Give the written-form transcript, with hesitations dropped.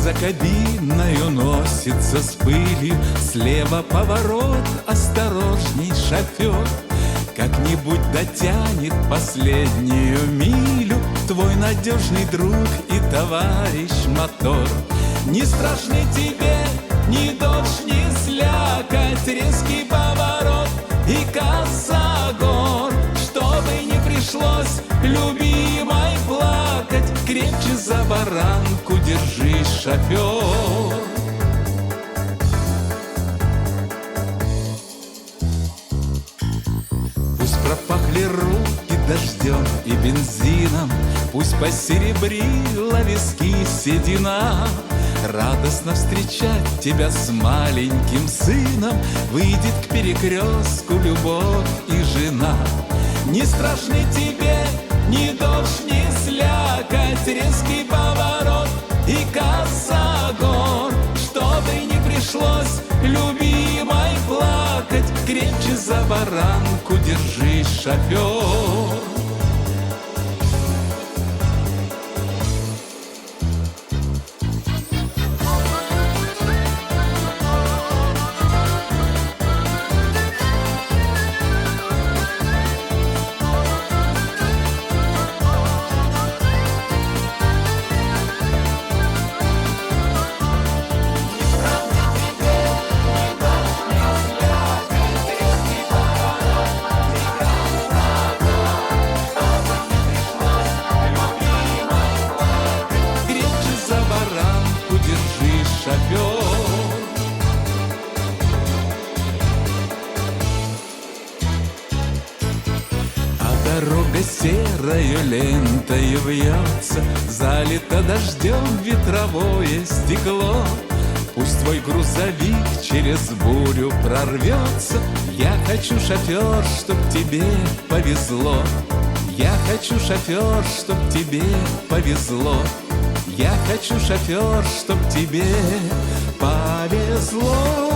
За кабиною носится с пылью, слева поворот, осторожней, шофер. Как-нибудь дотянет последнюю милю твой надежный друг и товарищ мотор. Не страшны тебе ни дождь, ни слякоть, резкий поворот и косогор. Чтобы не пришлось любимой плакать, крепче за баранку держись, шофер. Пусть пропахли руки дождем и бензином, пусть посеребрила виски седина. Радостно встречать тебя с маленьким сыном выйдет к перекрестку любовь и жена. Не страшны тебе ни дождь, ни слякоть, резкий поворот и косогор. Чтобы не пришлось любимой плакать, крепче за баранку держись, шофер. Дорога серою лентою вьется, залито дождем ветровое стекло. Пусть твой грузовик через бурю прорвется. Я хочу, шофер, чтоб тебе повезло. Я хочу, шофер, чтоб тебе повезло. Я хочу, шофер, чтоб тебе повезло.